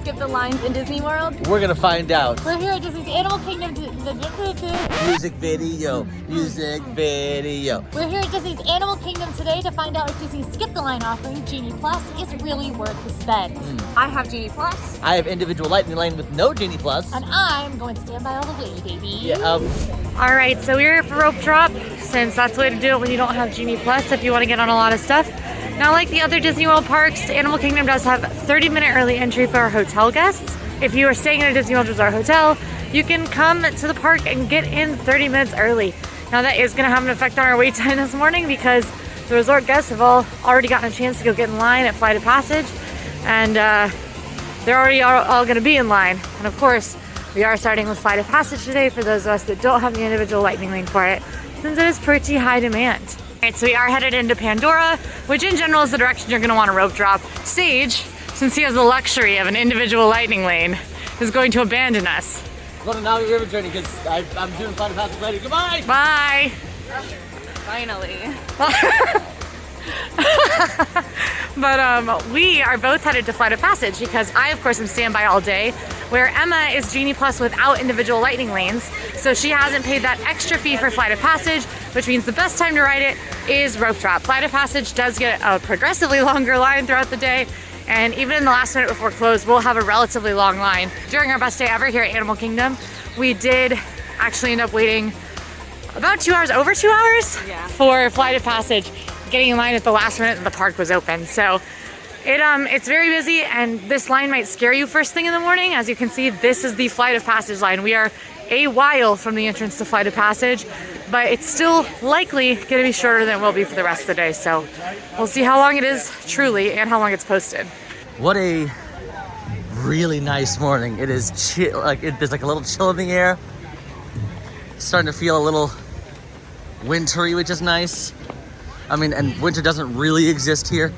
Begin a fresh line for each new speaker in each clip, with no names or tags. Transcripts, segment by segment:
skip the lines in Disney World?
We're gonna find out.
We're here at Disney's Animal Kingdom.
Music video, music video.
We're here at Disney's Animal Kingdom today to find out if Disney's Skip the Line offering, Genie Plus, is really worth the spend. I have Genie Plus.
I have individual lightning lane with no Genie Plus.
And I'm going to stand by all the way, baby.
Yeah,
All right, so we're here for rope drop, since that's the way to do it when you don't have Genie Plus if you want to get on a lot of stuff. Now, like the other Disney World parks, Animal Kingdom does have 30-minute early entry for our hotel guests. If you are staying in a Disney World Resort hotel, you can come to the park and get in 30 minutes early. Now, that is going to have an effect on our wait time this morning because the resort guests have already gotten a chance to go get in line at Flight of Passage, and they're already all going to be in line. And of course, we are starting with Flight of Passage today for those of us that don't have the individual lightning lane for it, since it is pretty high demand. All right, so we are headed into Pandora, which in general is the direction you're going to want to rope drop. Sage, since he has the luxury of an individual lightning lane, is going to abandon us.
go to Navi River Journey because I'm doing Flight of Passage later. Goodbye!
Bye!
Finally.
But we are both headed to Flight of Passage because I, of course, am standby all day, where Emma is Genie Plus without individual lightning lanes, so she hasn't paid that extra fee for Flight of Passage, which means the best time to ride it is rope drop. Flight of Passage does get a progressively longer line throughout the day, and even in the last minute before close, we'll have a relatively long line. During our best day ever here at Animal Kingdom, we did actually end up waiting about 2 hours, over 2 hours, for Flight of Passage, getting in line at the last minute that the park was open. So it's very busy, and this line might scare you first thing in the morning. As you can see, this is the Flight of Passage line. We are a while from the entrance to Flight of Passage, but it's still likely going to be shorter than it will be for the rest of the day. So we'll see how long it is truly and how long it's posted.
What a really nice morning. It is chill, there's like a little chill in the air. Starting to feel a little wintry, which is nice. I mean, and winter doesn't really exist here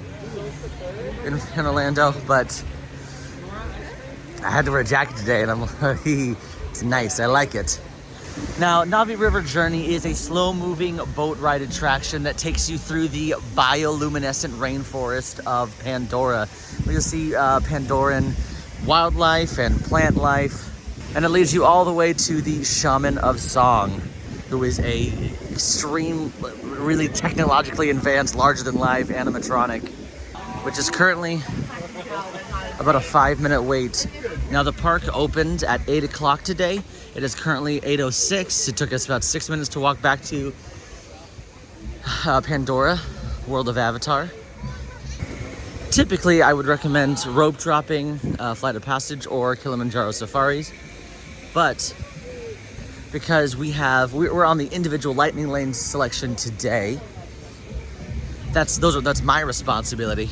in Orlando, but I had to wear a jacket today, and it's nice. I like it. Now, Navi River Journey is a slow-moving boat ride attraction that takes you through the bioluminescent rainforest of Pandora. You'll see Pandoran wildlife and plant life, and it leads you all the way to the Shaman of Song, who is a extreme, really technologically advanced, larger-than-life animatronic, which is currently about a 5-minute wait. Now, the park opened at 8 o'clock today. It is currently 8:06. It took us about 6 minutes to walk back to Pandora, World of Avatar. Typically, I would recommend rope dropping, Flight of Passage, or Kilimanjaro safaris, but because we're on the individual lightning lane selection today, that's my responsibility.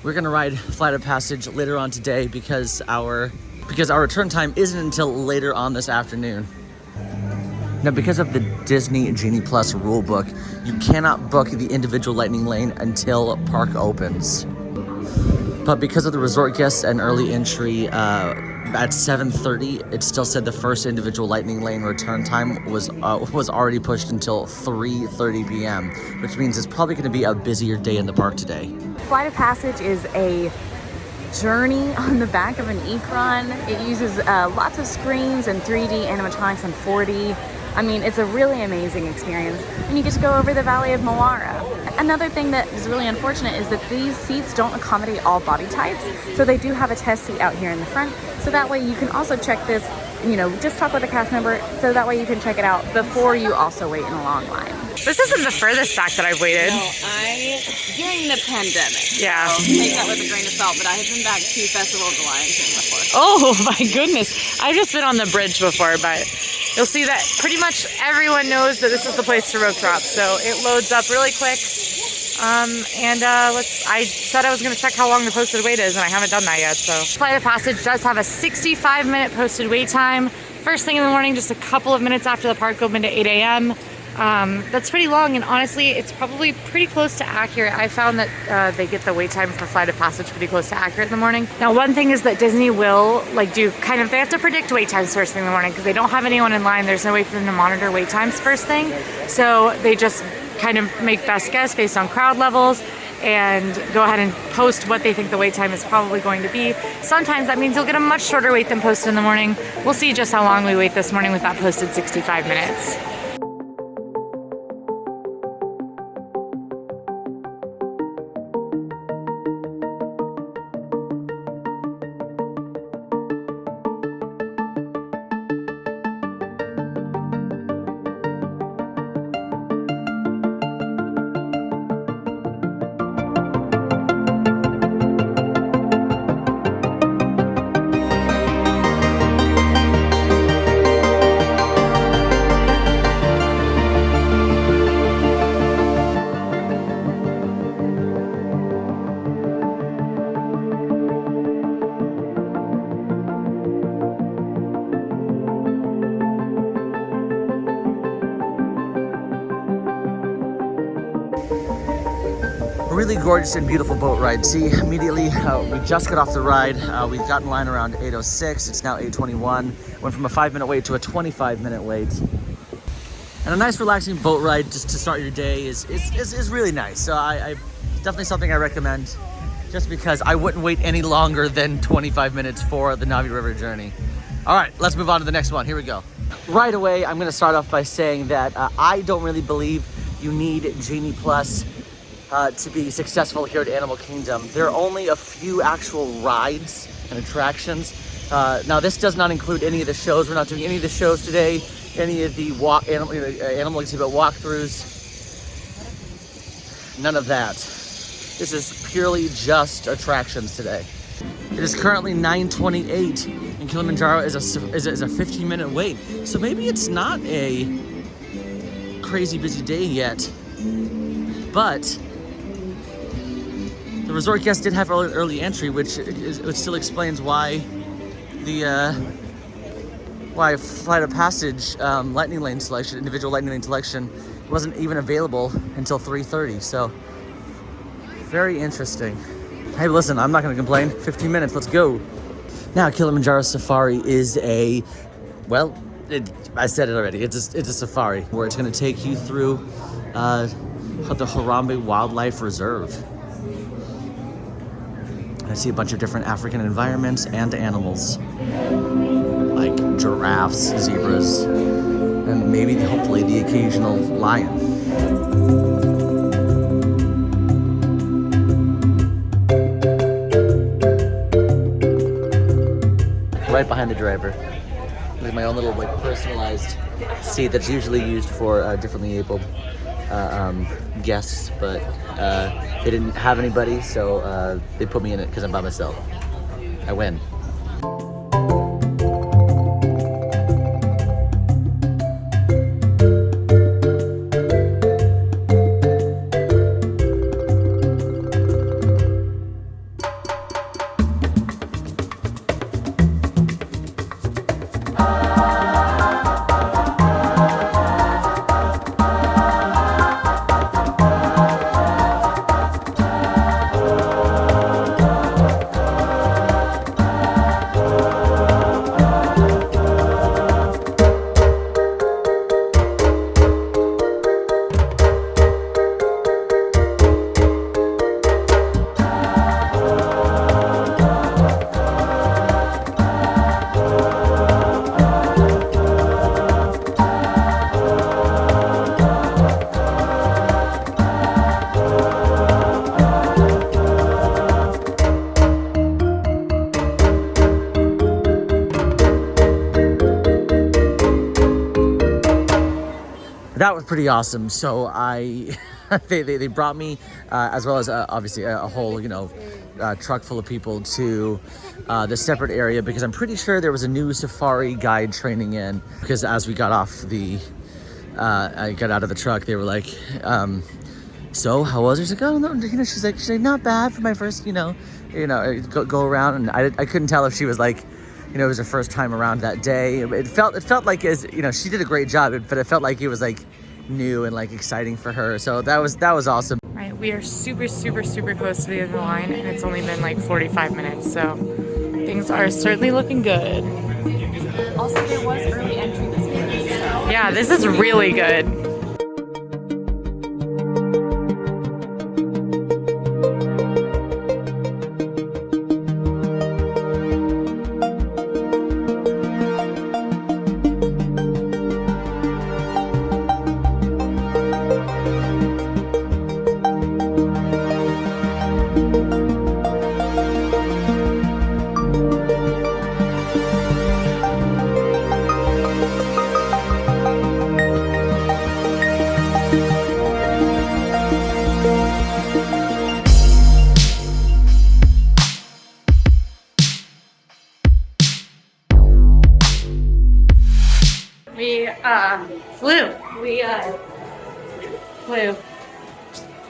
We're gonna ride Flight of Passage later on today because our return time isn't until later on this afternoon. Now, because of the Disney Genie Plus rulebook, you cannot book the individual lightning lane until park opens. But because of the resort guests and early entry, at 7:30, it still said the first individual lightning lane return time was already pushed until 3:30 p.m., which means it's probably going to be a busier day in the park today.
Flight of Passage is a journey on the back of an Ikron. It uses lots of screens and 3D animatronics and 4D. I mean, it's a really amazing experience, and you get to go over the Valley of Moara. Another thing that is really unfortunate is that these seats don't accommodate all body types, so they do have a test seat out here in the front, so that way you can also check this, just talk with a cast member, so that way you can check it out before you also wait in a long line.
This isn't the furthest back that I've waited.
No, during the pandemic.
Yeah.
So take that with a grain of salt, but I have been back to Festival of the Lion King before.
Oh my goodness. I've just been on the bridge before, but you'll see that pretty much everyone knows that this is the place to rope drop. So it loads up really quick. I said I was going to check how long the posted wait is, and I haven't done that yet. So Flight of Passage does have a 65-minute posted wait time. First thing in the morning, just a couple of minutes after the park opened at 8 a.m. That's pretty long, and honestly, it's probably pretty close to accurate. I found that they get the wait time for Flight of Passage pretty close to accurate in the morning. Now, one thing is that Disney will they have to predict wait times first thing in the morning because they don't have anyone in line. There's no way for them to monitor wait times first thing. So they just kind of make best guess based on crowd levels. and go ahead and post what they think the wait time is probably going to be. Sometimes that means you'll get a much shorter wait than posted in the morning. We'll see just how long we wait this morning with that posted 65 minutes.
Really gorgeous and beautiful boat ride. See, immediately we just got off the ride. We've gotten line around 8:06. It's now 8:21. Went from a 5-minute wait to a 25-minute wait. And a nice relaxing boat ride just to start your day is really nice. So I definitely something I recommend, just because I wouldn't wait any longer than 25 minutes for the Navi River journey. All right, let's move on to the next one. Here we go. Right away, I'm gonna start off by saying that I don't really believe you need Genie Plus to be successful here at Animal Kingdom. There are only a few actual rides and attractions. Now this does not include any of the shows. We're not doing any of the shows today, any of the animal exhibit walkthroughs, none of that. This is purely just attractions today. It is currently 9:28 and Kilimanjaro is a 15-minute wait. So maybe it's not a crazy busy day yet, but the resort guests did have early entry, which still explains why why Flight of Passage lightning lane selection, individual lightning lane selection, wasn't even available until 3:30. So very interesting. Hey, listen, I'm not going to complain. 15 minutes, let's go. Now, Kilimanjaro Safari is I said it already. It's a safari where it's going to take you through the Harambe Wildlife Reserve. I see a bunch of different African environments and animals, like giraffes, zebras, and maybe, hopefully, the occasional lion. Right behind the driver. With my own little personalized seat that's usually used for differently abled guests, but they didn't have anybody, so they put me in it because I'm by myself. I win. That was pretty awesome. So they brought me, as well as obviously a whole, truck full of people to the separate area, because I'm pretty sure there was a new safari guide training in, because as we got off I got out of the truck, they were like, so how was it? She's like, she's like, not bad for my first, go around. And I couldn't tell if she was like, it was her first time around that day. It felt like, she did a great job, but it felt like it was like new and like exciting for her. So that was awesome.
Right, we are super, super, super close to the end of the line, and it's only been like 45 minutes, so things are certainly looking good.
Also, there was early entry this morning. So.
Yeah, this is really good. We flew. We flew.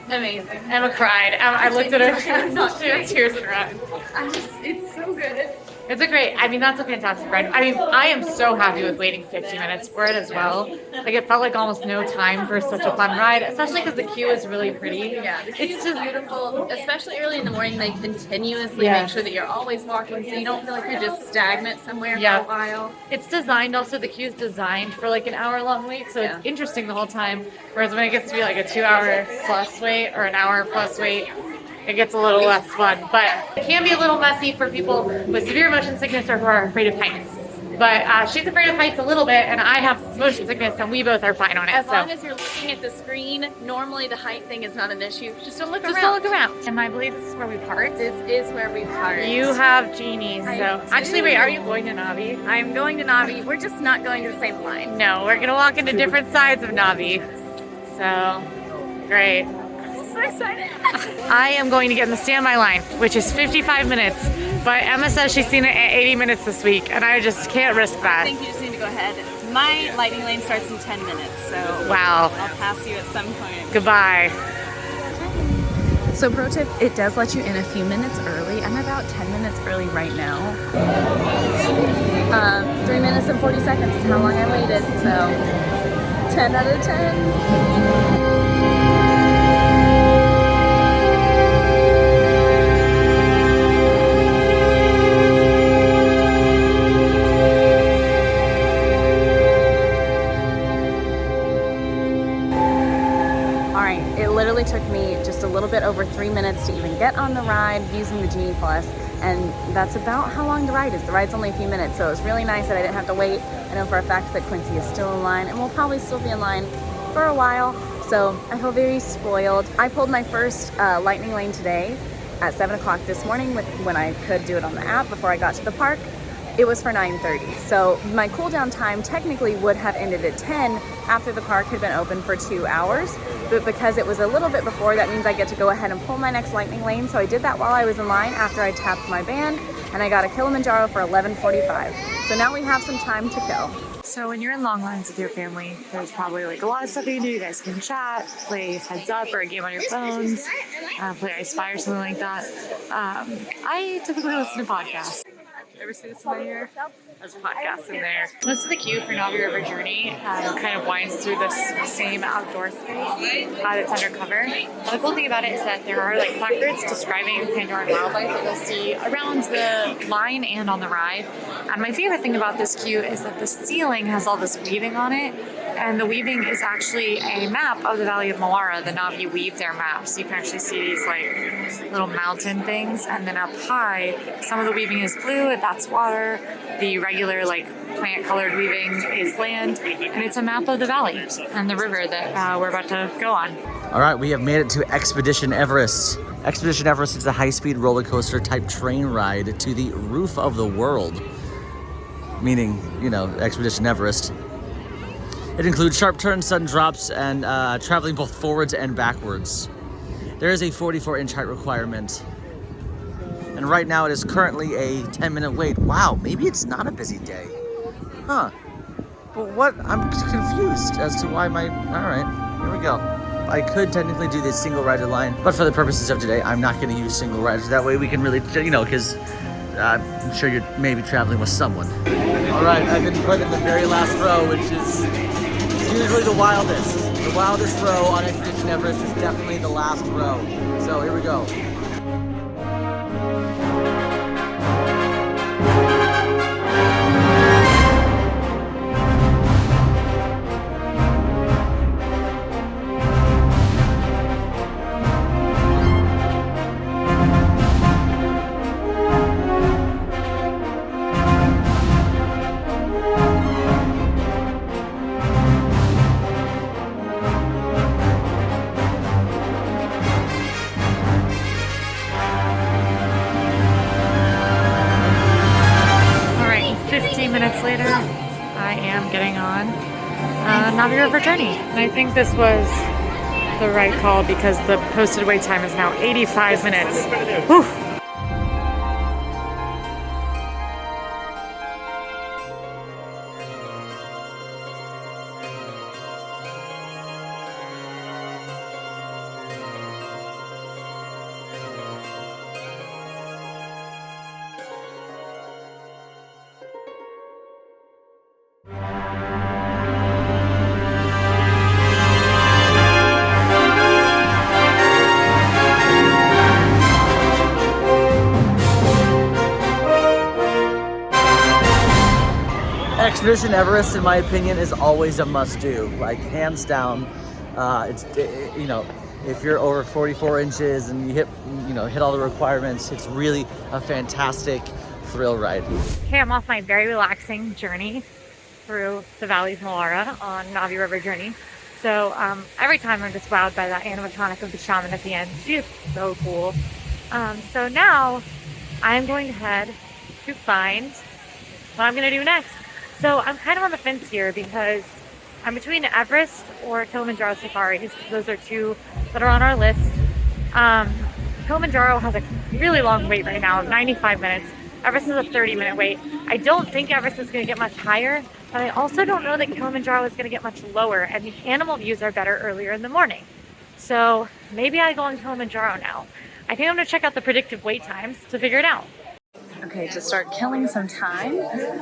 Amazing.
Emma cried. I looked at her. She had tears in her eyes.
It's so good.
It's a great. I me's a fantastic ride. I mean, I am so happy with waiting 15 minutes for it as well. Like it felt like almost no time for such a fun ride, especially because the queue is really pretty.
Yeah, the queue's just beautiful, especially early in the morning. They continuously
Yeah.
make sure that you're always walking, so you don't feel like you're just stagnant somewhere
Yeah.
for a while.
It's designed also. The queue's designed for like an hour-long wait, so
Yeah.
it's interesting the whole time. Whereas when it gets to be like a 2-hour plus wait or an hour plus wait, it gets a little less fun. But it can be a little messy for people with severe motion sickness or who are afraid of heights. But she's afraid of heights a little bit, and I have motion sickness, and we both are fine on it.
As
so.
long as you're looking at the screen, normally the height thing is not an issue. Just don't look
Just
around.
don't look around. And I believe this is where we parked.
This is where we parked.
You have Genie,
I
so
do.
actually, wait, are you going to Navi?
I'm going to Navi. We're just not going to the same line.
No, we're gonna walk into different sides of Navi. So, great.
I'm so excited.
I am going to get in the standby line, which is 55 minutes. But Emma says she's seen it at 80 minutes this week, and I just can't risk
I
that.
think you just need to go ahead. My lightning lane starts in 10 minutes, so
Wow.
I'll pass you at some point.
Goodbye.
So pro tip, it does let you in a few minutes early. I'm about 10 minutes early right now. 3 minutes and 40 seconds is how long I waited, so 10 out of 10. Literally took me just a little bit over 3 minutes to even get on the ride using the Genie Plus, and that's about how long the ride is. The ride's only a few minutes, so it was really nice that I didn't have to wait. I know for a fact that Quincy is still in line and will probably still be in line for a while, so I feel very spoiled. I pulled my first lightning lane today at 7 o'clock this morning when I could do it on the app before I got to the park. It was for 9:30, so my cool down time technically would have ended at 10 after the park had been open for 2 hours, but because it was a little bit before, that means I get to go ahead and pull my next lightning lane. So I did that while I was in line after I tapped my band, and I got a Kilimanjaro for 11:45. So now we have some time to go.
So when you're in long lines with your family, there's probably like a lot of stuff you can do. You guys can chat, play Heads Up or a game on your phones, play I Spy or something like that. I typically listen to podcasts. Ever see this in my ear? There's a podcast in there. Most of the queue for Navi River Journey kind of winds through this same outdoor space that's undercover. The cool thing about it is that there are like placards describing Pandoran wildlife that you'll see around the line and on the ride. And my favorite thing about this queue is that the ceiling has all this weaving on it. And the weaving is actually a map of the Valley of Moara. The Navi weave their maps. You can actually see these like little mountain things. And then up high, some of the weaving is blue, that's water. The regular like plant colored weaving is land. And it's a map of the valley and the river that we're about to go on.
All right, we have made it to Expedition Everest. Expedition Everest is a high-speed roller coaster type train ride to the roof of the world. Meaning, you know, Expedition Everest. It includes sharp turns, sudden drops, and traveling both forwards and backwards. There is a 44-inch height requirement. And right now it is currently a 10-minute wait. Wow, maybe it's not a busy day. Huh. But what? I'm confused as to why my... All right, here we go. I could technically do this single rider line, but for the purposes of today, I'm not going to use single riders. That way we can really, you know, because I'm sure you're maybe traveling with someone. All right, I've been put in the very last row, which is usually the wildest. The wildest row on Expedition Everest is definitely the last row. So here we go.
Later, I am getting on Navi River Journey. And I think this was the right call because the posted wait time is now 85 minutes. Whew.
Expedition Everest, in my opinion, is always a must-do. Like, hands down. You know, if you're over 44 inches and you hit all the requirements, it's really a fantastic thrill ride.
Okay, I'm off my very relaxing journey through the valleys of Molara on Navi River Journey. So every time I'm just wowed by that animatronic of the shaman at the end. She is so cool. So now I'm going to head to find what I'm going to do next. So I'm kind of on the fence here because I'm between Everest or Kilimanjaro safaris. Those are two that are on our list. Kilimanjaro has a really long wait right now, 95 minutes. Everest is a 30-minute wait. I don't think Everest is going to get much higher, but I also don't know that Kilimanjaro is going to get much lower, and the animal views are better earlier in the morning. So maybe I go on Kilimanjaro now. I think I'm going to check out the predictive wait times to figure it out.
Okay, to start killing some time,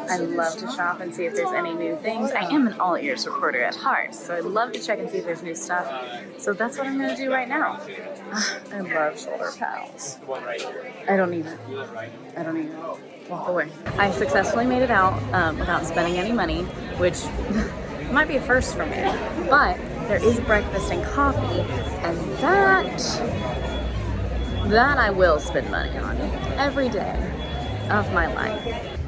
I love to shop and see if there's any new things. I am an all-ears reporter at heart, so I'd love to check and see if there's new stuff. So that's what I'm going to do right now. I love shoulder pads. I don't need it. Walk away. I successfully made it out without spending any money, which might be a first for me. But there is breakfast and coffee, and that I will spend money on every day of my life.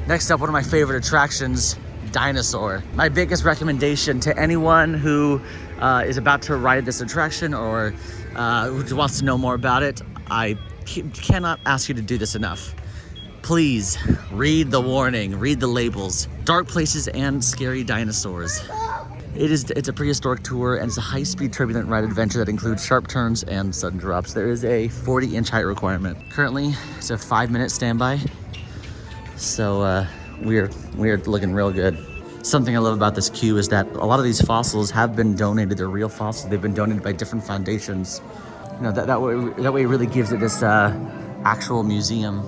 Next up, one of my favorite attractions, Dinosaur. My biggest recommendation to anyone who is about to ride this attraction or who wants to know more about it, I cannot ask you to do this enough. Please read the warning, read the labels. Dark places and scary dinosaurs. It's a prehistoric tour, and it's a high-speed turbulent ride adventure that includes sharp turns and sudden drops. There is a 40-inch height requirement. Currently, it's a 5-minute standby. So we're looking real good. Something I love about this queue is that a lot of these fossils have been donated. They're real fossils. They've been donated by different foundations. You know, that way it really gives it this actual museum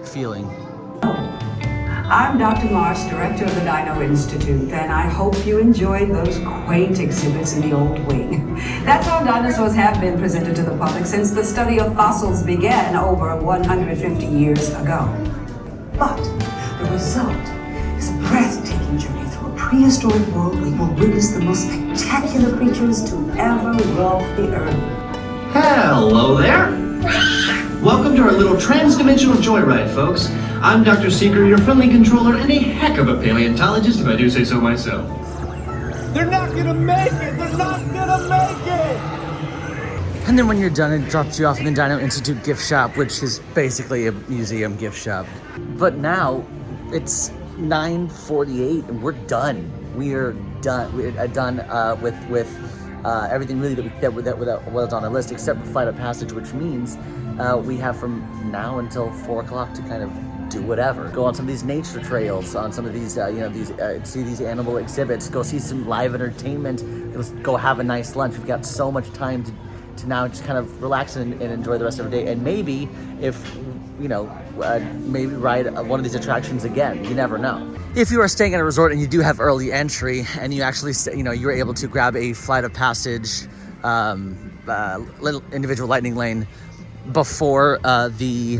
feeling.
I'm Dr. Marsh, director of the Dino Institute, and I hope you enjoyed those quaint exhibits in the old wing. That's how dinosaurs have been presented to the public since the study of fossils began over 150 years ago. But the result is a breathtaking journey through a prehistoric world where you'll witness the most spectacular creatures to ever walk the earth.
Hello there! Welcome to our little trans-dimensional joyride, folks. I'm Dr. Seeker, your friendly controller, and a heck of a paleontologist, if I do say so myself.
They're not gonna make it! They're not gonna make it!
And then when you're done, it drops you off in the Dino Institute gift shop, which is basically a museum gift shop. But now, it's 9:48 and we're done. We're done. We're done with everything really that was on our list, except for Flight of Passage, which means we have from now until 4 o'clock to kind of do whatever. Go on some of these nature trails, on some of these, see these animal exhibits, go see some live entertainment, go have a nice lunch. We've got so much time to now just kind of relax and enjoy the rest of the day. And maybe if, maybe ride one of these attractions again. You never know. If you are staying at a resort and you do have early entry and you actually, you're able to grab a Flight of Passage, little individual lightning lane before the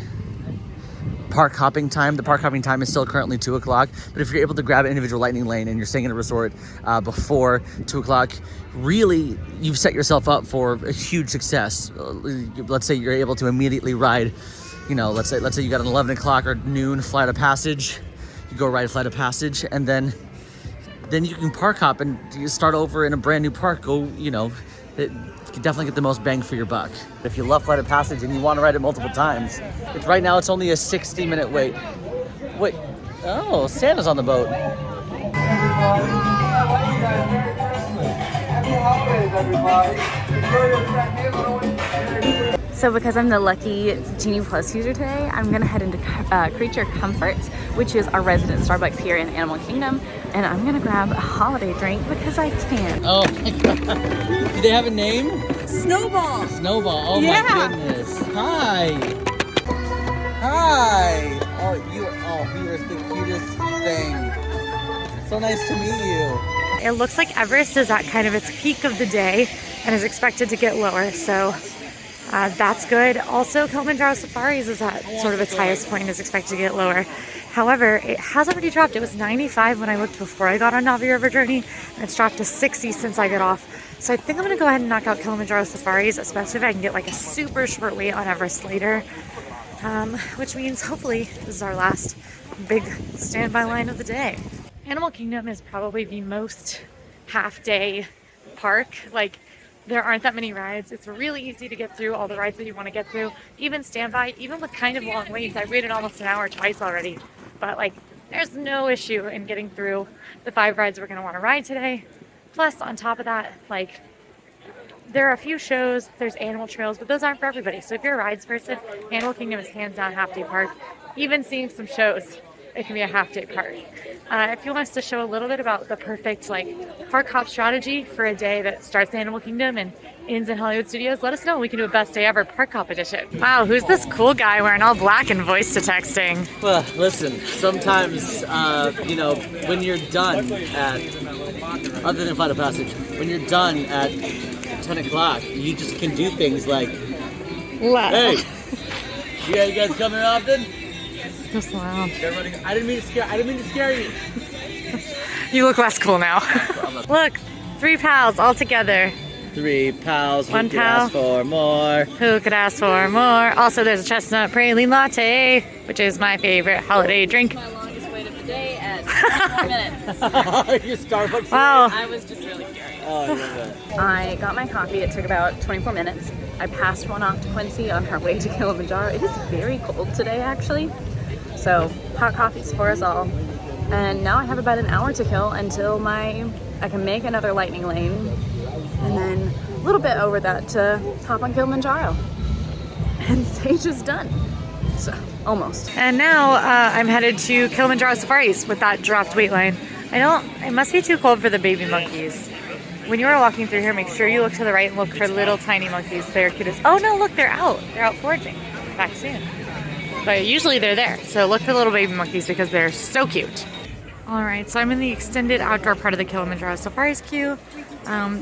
park hopping time. The park hopping time is still currently 2 o'clock, but if you're able to grab an individual lightning lane and you're staying in a resort before 2 o'clock, really you've set yourself up for a huge success. Let's say you're able to immediately ride, let's say you got an 11 o'clock or noon Flight of Passage. You go ride Flight of Passage, and then you can park hop and you start over in a brand new park. You can definitely get the most bang for your buck. If you love Flight of Passage and you want to ride it multiple times, right now it's only a 60-minute wait. Wait, oh, Santa's on the boat.
So because I'm the lucky Genie Plus user today, I'm gonna head into Creature Comforts, which is our resident Starbucks here in Animal Kingdom, and I'm gonna grab a holiday drink because I can.
Oh my God. Do they have a name?
Snowball.
Snowball, oh
Yeah.
my goodness. Hi. Hi. Oh, you are the cutest thing. So nice to meet you.
It looks like Everest is at kind of its peak of the day and is expected to get lower. So That's good. Also, Kilimanjaro Safaris is at sort of its highest point and is expected to get lower. However, it has already dropped. It was 95 when I looked before I got on Navi River Journey, and it's dropped to 60 since I got off. So I think I'm going to go ahead and knock out Kilimanjaro Safaris, especially if I can get like a super short wait on Everest later. Which means hopefully this is our last big standby line of the day. Animal Kingdom is probably the most half-day park. Like, there aren't that many rides. It's really easy to get through all the rides that you want to get through. Even standby, even with kind of long waits. I've waited almost an hour twice already. But like, there's no issue in getting through the 5 rides we're going to want to ride today. Plus, on top of that, like, there are a few shows, there's animal trails, but those aren't for everybody. So if you're a rides person, Animal Kingdom is hands down half-day park. Even seeing some shows, it can be a half-day park. If you want us to show a little bit about the perfect like park hop strategy for a day that starts in Animal Kingdom and ends in Hollywood Studios, let us know. We can do a best day ever park hop edition. Wow, who's this cool guy wearing all black and voice to texting?
Well, listen, sometimes, you know, when you're done at, other than Flight of Passage, when you're done at 10 o'clock, you just can do things like, hey, you guys come here often?
Just loud.
I didn't mean to scare you.
You look less cool now. Look, 3 pals all together.
3 pals,
One
who could
pal.
ask for more?
Who could ask for more? Also, there's a chestnut praline latte, which is my favorite holiday drink.
My longest wait of the day at 4 minutes.
Your Starbucks.
Wow.
I was just really curious.
Oh, I love that.
I got my coffee. It took about 24 minutes. I passed one off to Quincy on her way to Kilimanjaro. It is very cold today, actually. So, hot coffees for us all. And now I have about an hour to kill until I can make another lightning lane. And then a little bit over that to hop on Kilimanjaro. And stage is done. So, almost.
And now I'm headed to Kilimanjaro Safaris with that dropped weight line. It must be too cold for the baby monkeys. When you are walking through here, make sure you look to the right and look for little tiny monkeys. They're cute as, oh no, look, they're out. They're out foraging. Back soon. But usually they're there. So look for little baby monkeys because they're so cute. All right, so I'm in the extended outdoor part of the Kilimanjaro Safaris queue.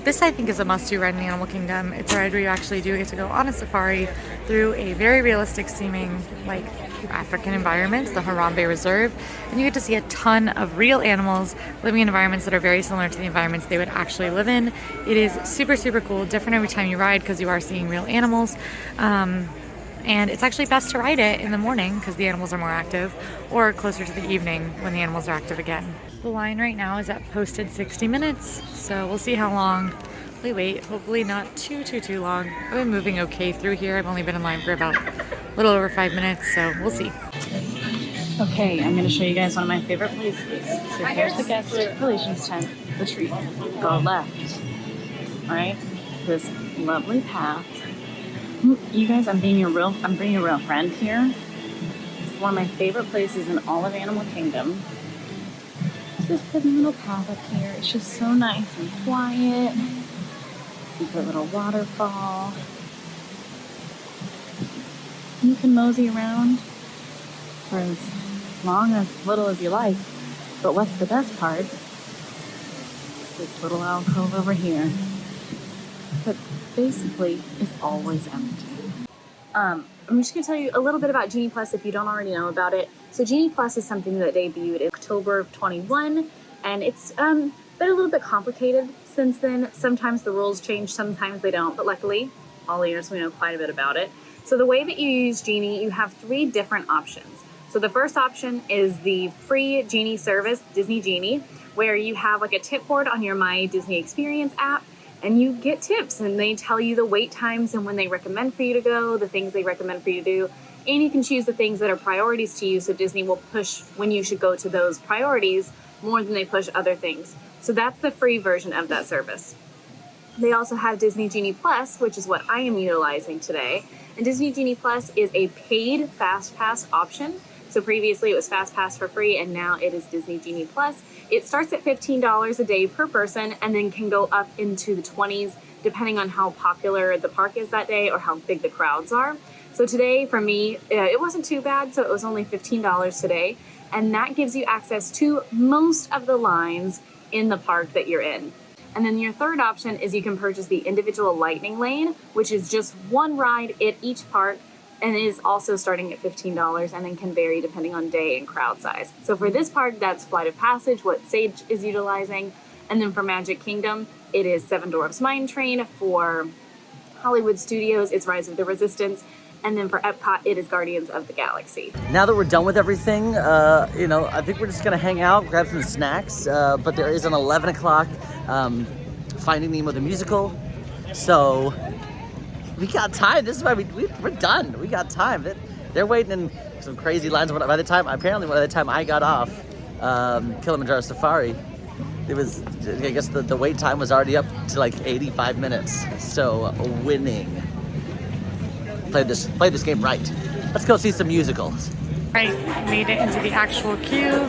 This I think is a must-do ride in the Animal Kingdom. It's a ride where you actually do get to go on a safari through a very realistic seeming like African environment, the Harambe Reserve, and you get to see a ton of real animals living in environments that are very similar to the environments they would actually live in. It is super, super cool, different every time you ride because you are seeing real animals. And it's actually best to ride it in the morning because the animals are more active, or closer to the evening when the animals are active again. The line right now is at posted 60 minutes, so we'll see how long we wait. Hopefully not too long. I've been moving okay through here. I've only been in line for about a little over 5 minutes, so we'll see.
Okay, I'm going to show you guys one of my favorite places. So here's the guest relations tent, the tree. Go left. Alright, this lovely path. You guys, I'm being a real friend here. It's one of my favorite places in all of Animal Kingdom. There's this little path up here. It's just so nice and quiet. Secret little waterfall. You can mosey around for as long as little as you like. But what's the best part? This little alcove over here. But basically is always empty. I'm just going to tell you a little bit about Genie Plus if you don't already know about it. So Genie Plus is something that debuted in October of 21, and it's been a little bit complicated since then. Sometimes the rules change, sometimes they don't, but luckily, AllEars, we know quite a bit about it. So the way that you use Genie, you have 3 different options. So the first option is the free Genie service, Disney Genie, where you have like a tip board on your My Disney Experience app, and you get tips, and they tell you the wait times and when they recommend for you to go, the things they recommend for you to do, and you can choose the things that are priorities to you, so Disney will push when you should go to those priorities more than they push other things. So that's the free version of that service. They also have Disney Genie Plus, which is what I am utilizing today, and Disney Genie Plus is a paid Fast Pass option. So previously it was Fast Pass for free, and now it is Disney Genie Plus. It starts at $15 a day per person and then can go up into the 20s depending on how popular the park is that day or how big the crowds are. So today for me, it wasn't too bad, so it was only $15 today, and that gives you access to most of the lines in the park that you're in. And then your third option is you can purchase the individual lightning lane, which is just one ride at each park, and is also starting at $15 and then can vary depending on day and crowd size. So for this park, that's Flight of Passage, what Sage is utilizing. And then for Magic Kingdom, it is Seven Dwarfs Mine Train. For Hollywood Studios, it's Rise of the Resistance. And then for Epcot, it is Guardians of the Galaxy.
Now that we're done with everything, I think we're just gonna hang out, grab some snacks, but there is an 11 o'clock Finding Nemo the musical. So we got time. This is why we're done. We got time. They're waiting in some crazy lines. By the time I got off Kilimanjaro Safari, I guess the wait time was already up to like 85 minutes. So winning. Play this game right. Let's go see some musicals.
Right, made it into the actual queue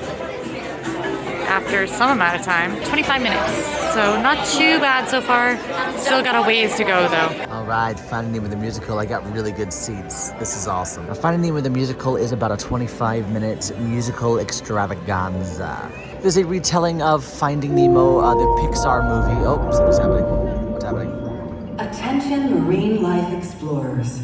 after some amount of time, 25 minutes. So not too bad so far. Still got a ways to go though.
All right, Finding Nemo the musical. I got really good seats. This is awesome. Now, Finding Nemo the musical is about a 25-minute musical extravaganza. There's a retelling of Finding Nemo, the Pixar movie. Oh, something's happening. What's happening?
Attention marine life explorers.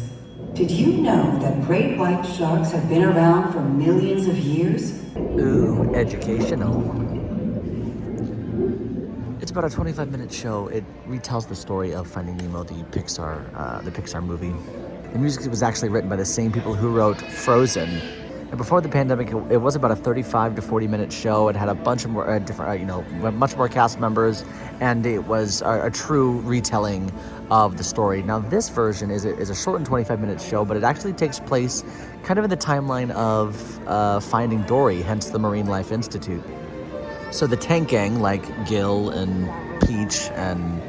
Did you know that great white sharks have been around for millions of years?
Ooh, educational. It's about a 25-minute show. It retells the story of Finding Nemo, the Pixar movie. The music was actually written by the same people who wrote Frozen. And before the pandemic, it was about a 35 to 40-minute show. It had a bunch of more much more cast members, and it was a true retelling of the story. Now, this version is a shortened 25-minute show, but it actually takes place kind of in the timeline of Finding Dory, hence the Marine Life Institute. So the tank gang, like Gil and Peach and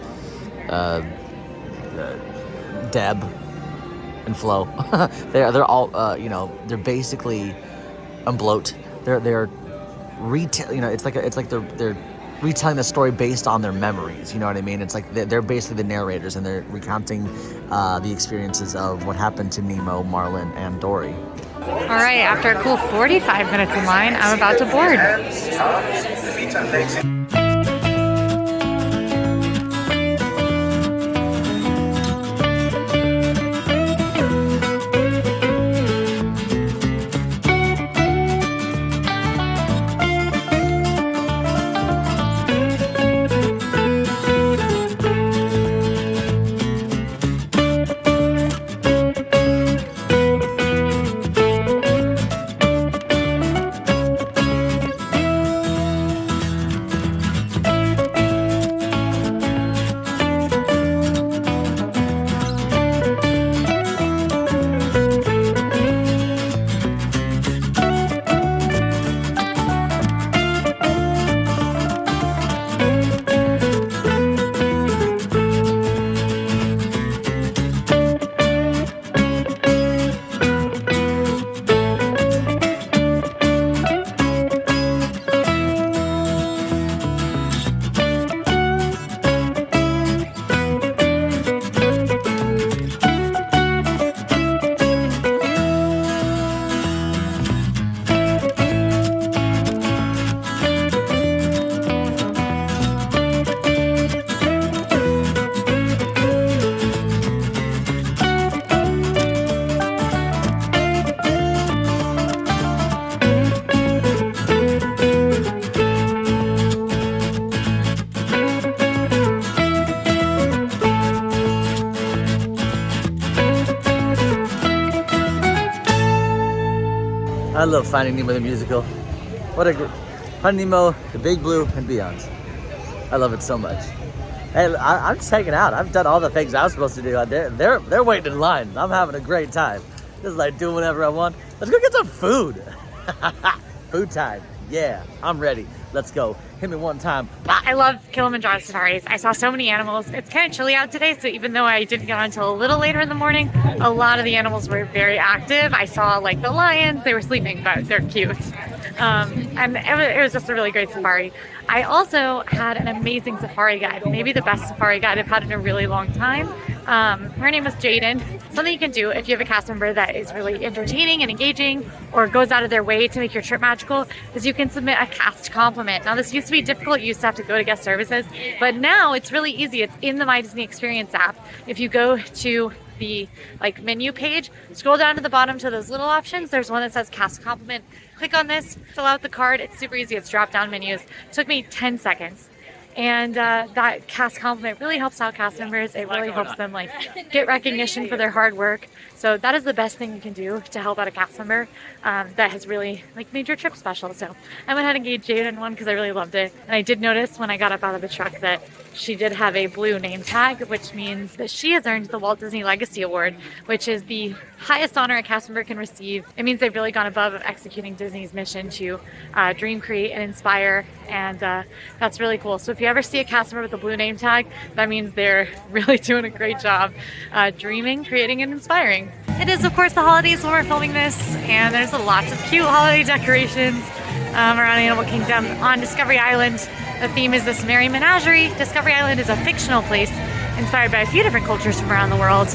Deb and Flo, they're all they're basically bloat. They're they're retelling the story based on their memories. You know what I mean? It's like they're basically the narrators, and they're recounting the experiences of what happened to Nemo, Marlin, and Dory.
All right, after a cool 45 minutes in line, I'm about to board.
I love Finding Nemo the musical. Finding Nemo, The Big Blue, and Beyond. I love it so much. Hey, I'm just hanging out. I've done all the things I was supposed to do. They're waiting in line. I'm having a great time. Just like doing whatever I want. Let's go get some food. Food time. Yeah, I'm ready. Let's go. Hit me one time.
I love Kilimanjaro safaris. I saw so many animals. It's kind of chilly out today, so even though I didn't get on until a little later in the morning, a lot of the animals were very active. I saw like the lions. They were sleeping, but they're cute. And it was just a really great safari. I also had an amazing safari guide, maybe the best safari guide I've had in a really long time. Her name is Jaden. Something you can do if you have a cast member that is really entertaining and engaging or goes out of their way to make your trip magical is you can submit a cast compliment. Now this used to be difficult, you used to have to go to guest services, but now it's really easy. It's in the My Disney Experience app. If you go to the menu page, scroll down to the bottom to those little options, there's one that says cast compliment. Click on this, fill out the card. It's super easy. It's drop down menus. It took me 10 seconds. And that cast compliment really helps out cast members. It really helps them get recognition for their hard work. So that is the best thing you can do to help out a cast member that has really made your trip special. So I went ahead and gave Jaden one because I really loved it. And I did notice when I got up out of the truck that she did have a blue name tag, which means that she has earned the Walt Disney Legacy Award, which is the highest honor a cast member can receive. It means they've really gone above executing Disney's mission to dream, create, and inspire. And that's really cool. So if you ever see a cast member with a blue name tag, that means they're really doing a great job dreaming, creating, and inspiring. It is, of course, the holidays when we're filming this, and there's lots of cute holiday decorations around Animal Kingdom. On Discovery Island, the theme is this merry menagerie. Discovery Island is a fictional place inspired by a few different cultures from around the world,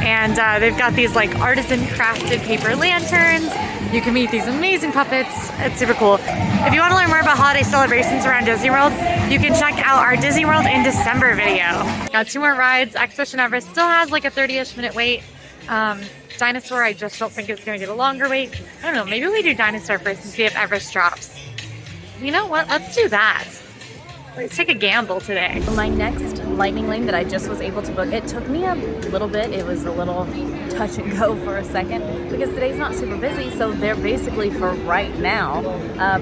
and they've got these artisan crafted paper lanterns. You can meet these amazing puppets. It's super cool. If you want to learn more about holiday celebrations around Disney World, you can check out our Disney World in December video. Got 2 more rides. Expedition Everest still has a 30-ish minute wait. Dinosaur, I just don't think it's going to get a longer wait. I don't know, maybe we do Dinosaur first and see if Everest drops. You know what, let's do that. Let's take a gamble today.
My next lightning lane that I just was able to book, it took me a little bit. It was a little touch and go for a second because today's not super busy, so they're basically for right now.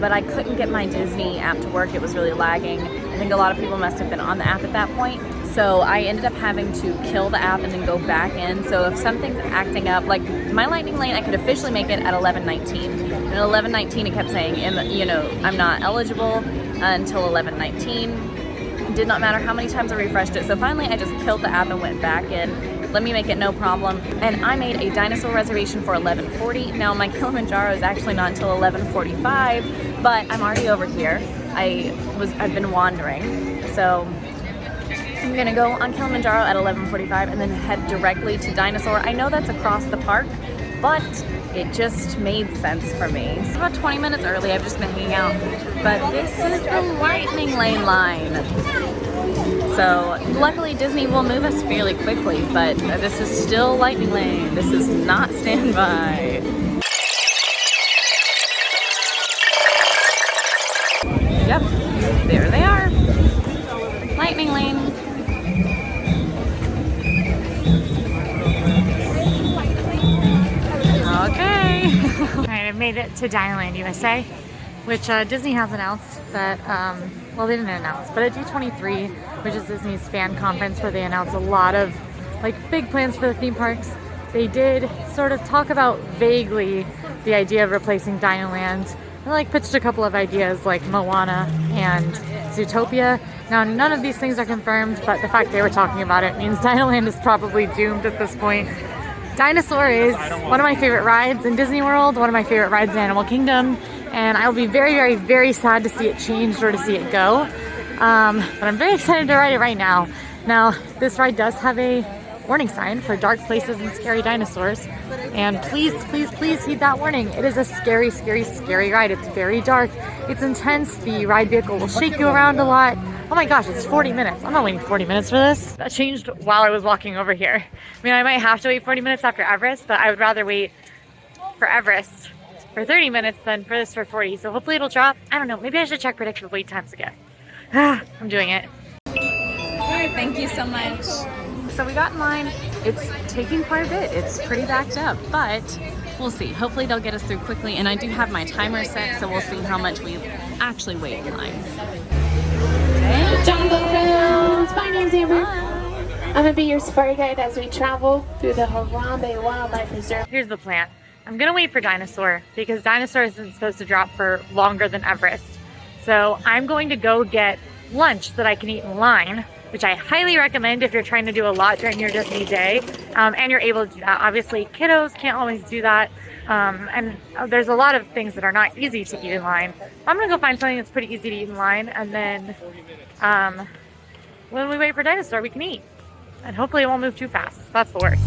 But I couldn't get my Disney app to work. It was really lagging. I think a lot of people must have been on the app at that point. So I ended up having to kill the app and then go back in. So if something's acting up, my lightning lane, I could officially make it at 11:19. And at 11:19, it kept saying, I'm not eligible until 11:19. Did not matter how many times I refreshed it. So finally, I just killed the app and went back in. Let me make it no problem. And I made a dinosaur reservation for 11:40. Now my Kilimanjaro is actually not until 11:45, but I'm already over here. I've been wandering. So I'm gonna go on Kilimanjaro at 11:45 and then head directly to Dinosaur. I know that's across the park, but it just made sense for me. It's about 20 minutes early. I've just been hanging out. But this is the lightning lane line. So luckily Disney will move us fairly quickly, but this is still lightning lane. This is not standby. Yep, there they are. Lightning lane. Okay.
All right, I've made it to Dinoland USA, which Disney has announced that, well, they didn't announce, but at D23, which is Disney's fan conference where they announce a lot of big plans for the theme parks, they did sort of talk about vaguely the idea of replacing Dinoland. They pitched a couple of ideas like Moana and Zootopia. Now, none of these things are confirmed, but the fact they were talking about it means Dinoland is probably doomed at this point. Dinosaur is one of my favorite rides in Disney World, one of my favorite rides in Animal Kingdom, and I will be very, very, very sad to see it changed or to see it go. But I'm very excited to ride it right now. Now, this ride does have a warning sign for dark places and scary dinosaurs, and please, please, please heed that warning. It is a scary, scary, scary ride. It's very dark. It's intense. The ride vehicle will shake you around a lot. Oh my gosh, it's 40 minutes. I'm not waiting 40 minutes for this. That changed while I was walking over here. I mean, I might have to wait 40 minutes after Everest, but I would rather wait for Everest for 30 minutes than for this for 40. So hopefully it'll drop. I don't know. Maybe I should check predictive wait times again. I'm doing it.
Thank you so much. So we got in line. It's taking quite a bit. It's pretty backed up, but we'll see. Hopefully they'll get us through quickly. And I do have my timer set, so we'll see how much we actually wait in line.
Jungle Hills! My name's Amber. I'm gonna be your safari guide as we travel through the Harambe Wildlife Reserve.
Here's the plan. I'm gonna wait for Dinosaur because Dinosaur isn't supposed to drop for longer than Everest. So I'm going to go get lunch that I can eat in line, which I highly recommend if you're trying to do a lot during your Disney day, and you're able to do that. Obviously, kiddos can't always do that, and there's a lot of things that are not easy to eat in line. I'm gonna go find something that's pretty easy to eat in line, and then when we wait for Dinosaur, we can eat. And hopefully it won't move too fast. That's the worst.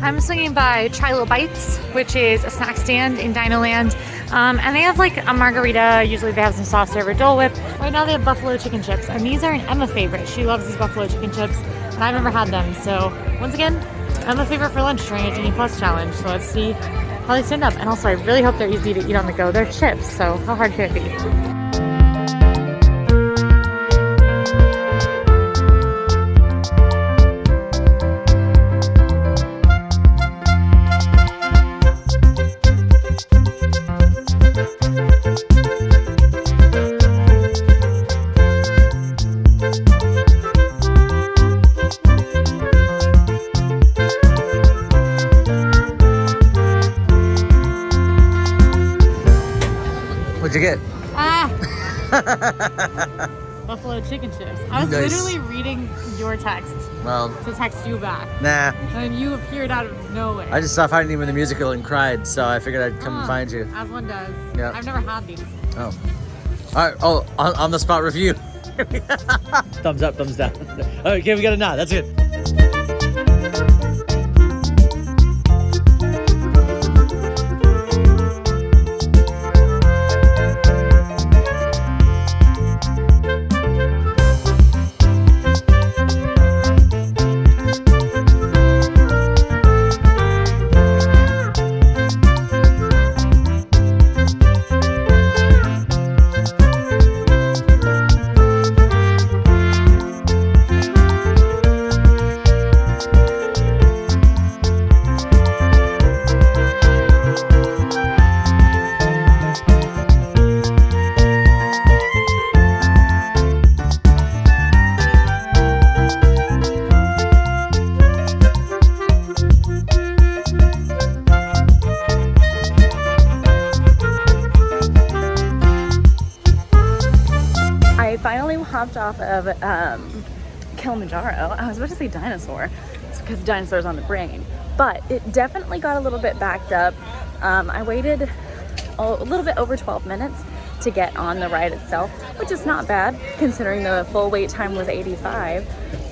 I'm swinging by Try Little Bites, which is a snack stand in Dinoland. And they have like a margarita. Usually they have some soft serve or Dole Whip. Right now they have buffalo chicken chips. And these are an Emma favorite. She loves these buffalo chicken chips. And I've never had them. So once again, Emma favorite for lunch during a Genie Plus challenge. So let's see how they stand up. And also I really hope they're easy to eat on the go. They're chips, so how hard can it be?
What'd you get?
Buffalo chicken chips. I was
Nice.
literally reading your text
Well,
to text you back.
nah.
And you appeared out of nowhere.
I just saw Finding Nemo in the musical and cried, so I figured I'd come and find you.
As one does.
Yeah.
I've never had these.
Oh. All right. Oh, on the spot review. Thumbs up, thumbs down. Okay, we got a nod. That's it.
Finally hopped off of Kilimanjaro. I was about to say dinosaur. It's because dinosaur's on the brain. But it definitely got a little bit backed up. I waited a little bit over 12 minutes to get on the ride itself, which is not bad considering the full wait time was 85,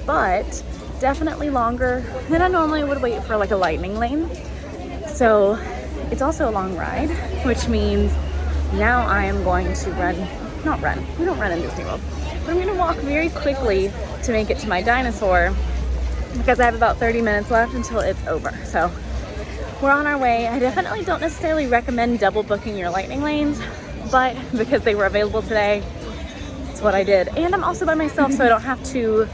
but definitely longer than I normally would wait for like a lightning lane. So it's also a long ride, which means now I am going to not run, we don't run in Disney World, but I'm gonna walk very quickly to make it to my dinosaur because I have about 30 minutes left until it's over. So we're on our way. I definitely don't necessarily recommend double booking your lightning lanes, but because they were available today, it's what I did. And I'm also by myself, so I don't have to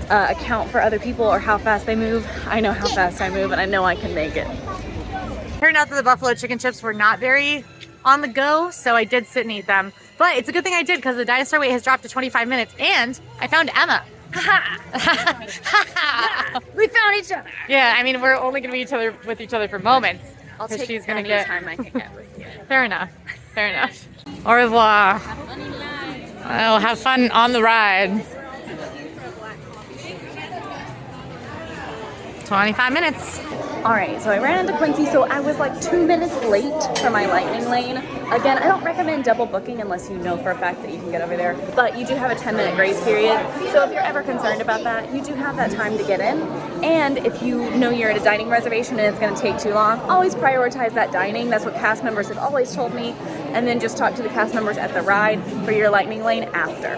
account for other people or how fast they move. I know how fast I move and I know I can make it.
Turned out that the buffalo chicken chips were not very on the go, so I did sit and eat them. But it's a good thing I did because the dinosaur wait has dropped to 25 minutes and I found Emma.
We found each other.
Yeah, I mean, we're only going to be with each other for moments.
I'll
'cause
take
she's gonna
any
get...
time I can get with you.
Fair enough. Fair enough. Au revoir. I'll have fun on the ride. 25 minutes.
All right, so I ran into Quincy, so I was like 2 minutes late for my lightning lane. Again, I don't recommend double booking unless you know for a fact that you can get over there, but you do have a 10-minute grace period. So if you're ever concerned about that, you do have that time to get in. And if you know you're at a dining reservation and it's gonna take too long, always prioritize that dining. That's what cast members have always told me. And then just talk to the cast members at the ride for your lightning lane after.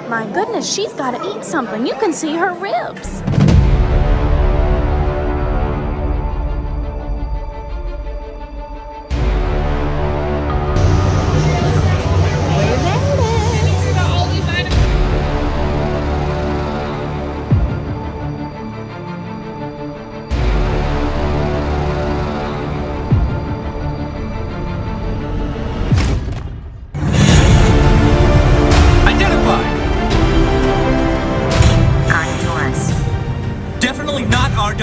My goodness, she's got to eat something. You can see her ribs.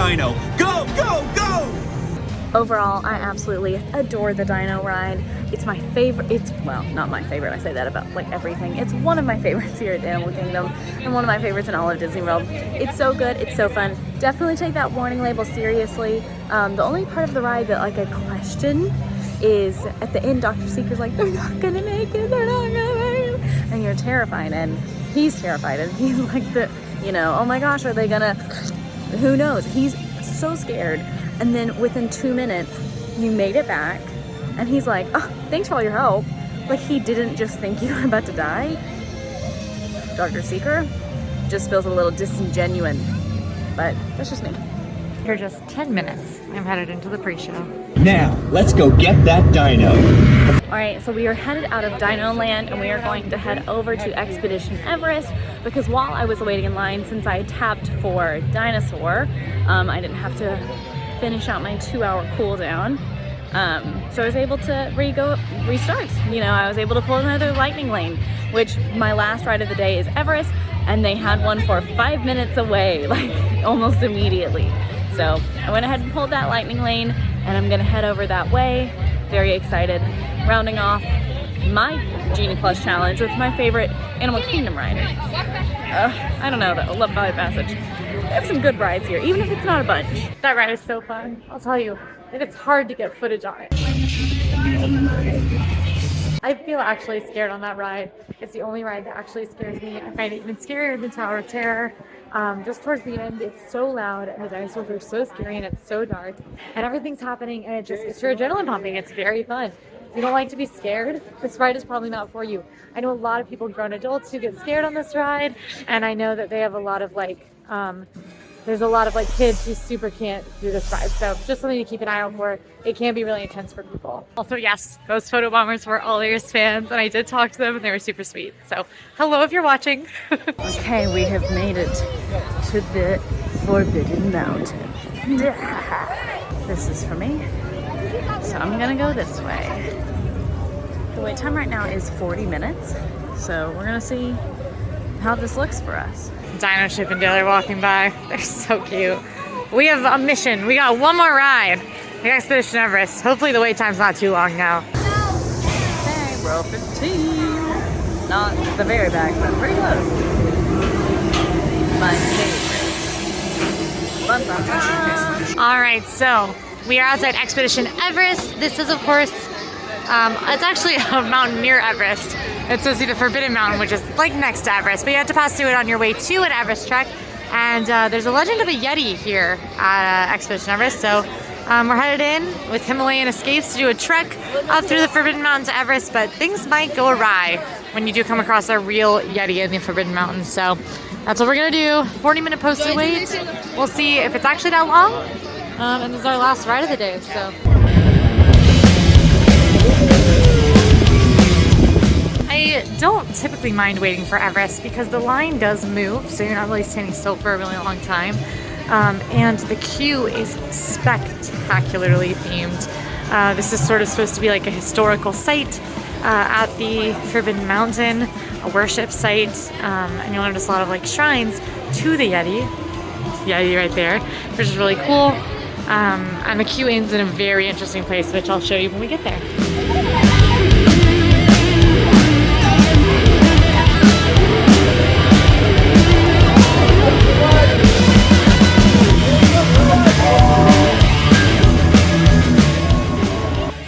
dino. Go, go, go!
Overall, I absolutely adore the dino ride. It's my favorite. It's, well, not my favorite. I say that about like everything. It's one of my favorites here at Animal Kingdom and one of my favorites in all of Disney World. It's so good. It's so fun. Definitely take that warning label seriously. The only part of the ride that like I question is at the end, Dr. Seeker's like, they're not gonna make it, they're not gonna make it. And you're terrified, and he's terrified, and he's like the, you know, oh my gosh, are they gonna, who knows? He's so scared. And then within 2 minutes, you made it back, and he's like, oh, thanks for all your help. Like he didn't just think you were about to die. Dr. Seeker just feels a little disingenuous, but that's just me.
For just 10 minutes, I'm headed into the pre-show.
Now, let's go get that dino.
All right, so we are headed out of Dino Land and we are going to head over to Expedition Everest because while I was waiting in line, since I tapped for Dinosaur, I didn't have to finish out my 2-hour cooldown. So I was able to restart. You know, I was able to pull another lightning lane, which my last ride of the day is Everest, and they had one for 5 minutes away, like almost immediately. So I went ahead and pulled that lightning lane, and I'm gonna head over that way. Very excited. Rounding off my Genie Plus challenge with my favorite Animal Kingdom ride. I don't know though, Love Valley Passage. They have some good rides here, even if it's not a bunch.
That ride is so fun. I'll tell you, and it's hard to get footage on it. I feel actually scared on that ride. It's the only ride that actually scares me. I find it even scarier than Tower of Terror. Just towards the end, it's so loud and the dinosaurs are so scary and it's so dark and everything's happening and it just gets your adrenaline pumping. It's very fun. If you don't like to be scared, this ride is probably not for you. I know a lot of people, grown adults, who get scared on this ride, and I know that they have a lot of like, there's a lot of like kids who super can't do this ride. So just something to keep an eye out for. It can be really intense for people. Also, yes, those photo bombers were AllEars fans and I did talk to them and they were super sweet. So hello if you're watching.
Okay, we have made it to the Forbidden Mountains. This is for me. So I'm gonna go this way. The wait time right now is 40 minutes. So we're gonna see how this looks for us.
Dino Chip and Dale are walking by. They're so cute. We have a mission. We got one more ride. The Expedition Everest. Hopefully the wait time's not too long now.
Okay, row 15. Not the very back, but pretty close. My favorite. Bum, bum, bum.
All right, so we are outside Expedition Everest. This is, of course, it's actually a mountain near Everest. It's supposed to be the Forbidden Mountain, which is like next to Everest, but you have to pass through it on your way to an Everest trek. And there's a legend of a Yeti here at Expedition Everest, so we're headed in with Himalayan Escapes to do a trek up through the Forbidden Mountain to Everest, but things might go awry when you do come across a real Yeti in the Forbidden Mountain. So that's what we're gonna do. 40-minute posted wait. We'll see if it's actually that long. And this is our last ride of the day, so. I don't typically mind waiting for Everest because the line does move, so you're not really standing still for a really long time. And the queue is spectacularly themed. This is sort of supposed to be like a historical site at the Forbidden Mountain, a worship site, and you'll notice a lot of like shrines to the Yeti right there, which is really cool. And the queue ends in a very interesting place, which I'll show you when we get there.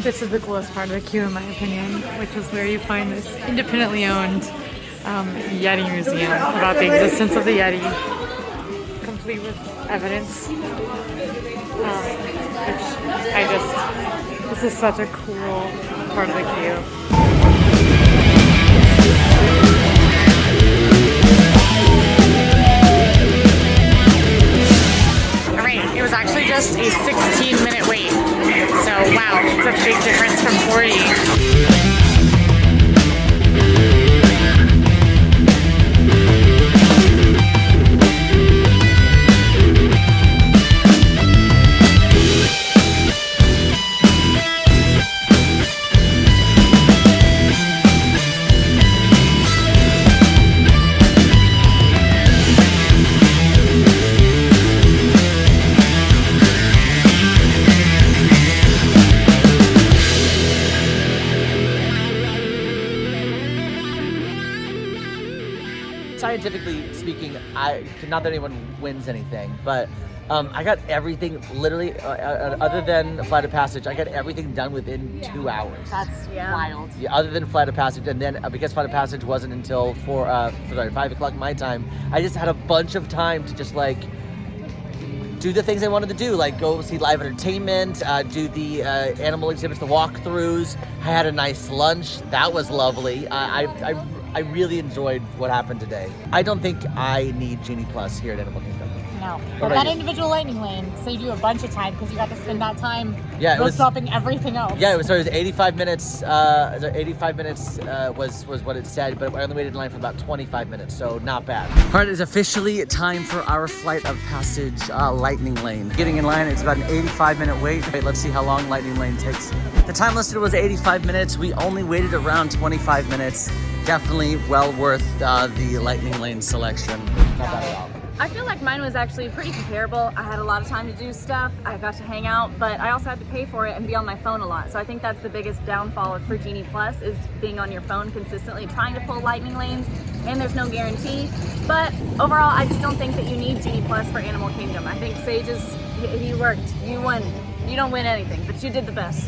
This is the coolest part of the queue in my opinion, which is where you find this independently owned Yeti museum about the existence of the Yeti, complete with evidence. This is such a cool part of the queue. Alright, it was actually just a 16-minute wait. So wow, it's a big difference from 40.
scientifically speaking, not that anyone wins anything, but I got everything literally, other than Flight of Passage, I got everything done within 2 hours.
That's wild.
Yeah, other than Flight of Passage, and then because Flight of Passage wasn't until 5 o'clock my time, I just had a bunch of time to just like do the things I wanted to do, like go see live entertainment, do the animal exhibits, the walkthroughs. I had a nice lunch. That was lovely. I really enjoyed what happened today. I don't think I need Genie Plus here at Animal Kingdom.
No.
What
But
about
that
you?
individual lightning lane saved you a bunch of time because you got to spend that time
Yeah, it was-
stopping everything else.
Yeah, it was 85 minutes. 85 minutes was what it said, but I only waited in line for about 25 minutes, so not bad. All right, it's officially time for our Flight of Passage lightning lane. Getting in line, it's about an 85-minute wait. Okay, let's see how long lightning lane takes. The time listed was 85 minutes. We only waited around 25 minutes. Definitely well worth the lightning lane selection. Not bad at all.
I feel like mine was actually pretty comparable. I had a lot of time to do stuff. I got to hang out, but I also had to pay for it and be on my phone a lot. So I think that's the biggest downfall for Genie Plus is being on your phone consistently, trying to pull lightning lanes, and there's no guarantee. But overall, I just don't think that you need Genie Plus for Animal Kingdom. I think you worked, you won. You don't win anything, but you did the best.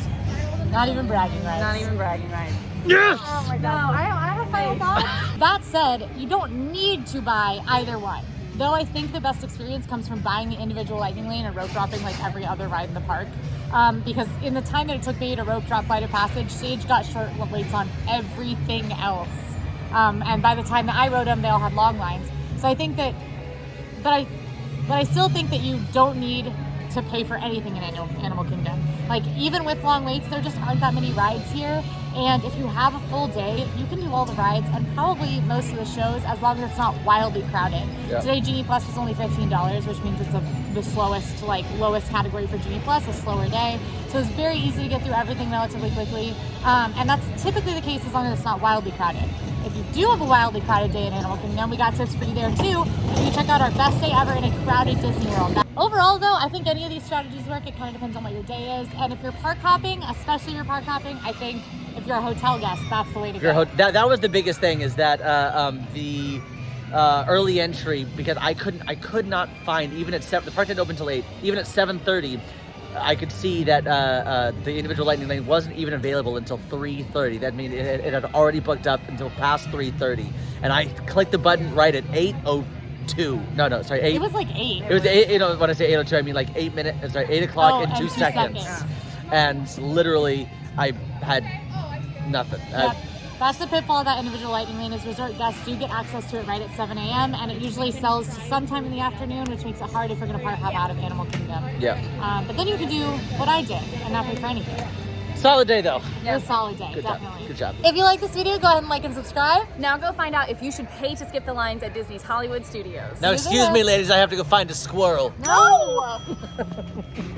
Not even bragging rights.
Not even bragging rights.
Yes!
Oh my God. I have final thoughts. That said, you don't need to buy either one. Though I think the best experience comes from buying the individual lightning lane and rope dropping like every other ride in the park. Because in the time that it took me to rope drop Flight of Passage, Sage got short waits on everything else. And by the time that I rode them, they all had long lines. So I think that, but I still think that you don't need to pay for anything in Animal Kingdom. Like even with long waits, there just aren't that many rides here. And if you have a full day, you can do all the rides and probably most of the shows as long as it's not wildly crowded.
Yeah.
Today, Genie Plus was only $15, which means it's the slowest, lowest category for Genie Plus, a slower day. So it's very easy to get through everything relatively quickly. And that's typically the case as long as it's not wildly crowded. If you do have a wildly crowded day in Animal Kingdom, we got tips for you there too. You can check out our best day ever in a crowded Disney World. Overall though, I think any of these strategies work. It kind of depends on what your day is. And if you're park hopping, especially if you're park hopping, I think if you're a hotel guest, that's the way to go.
That was the biggest thing is that the early entry, because I could not find, even at 7, the park didn't open until 8, even at 7:30, I could see that the individual lightning lane wasn't even available until 3:30. That means it had already booked up until past 3:30. And I clicked the button right at 8:02. No, sorry, 8.
It was like 8.
It was 8, when I say 8:02, I mean like 8 minutes, sorry, 8 o'clock and 2
2
seconds. And literally, I had nothing.
Yep. That's the pitfall of that individual lightning lane is resort guests do get access to it right at 7 a.m. and it usually sells to sometime in the afternoon, which makes it hard if you're going to park hop out of Animal Kingdom.
Yeah.
But then you can do what I did and not pay for anything.
Solid day though.
It was a solid day,
Good
definitely.
job. Good job.
If you like this video, go ahead and like and subscribe.
Now go find out if you should pay to skip the lines at Disney's Hollywood Studios.
Now, excuse me, ladies, I have to go find a squirrel.
No!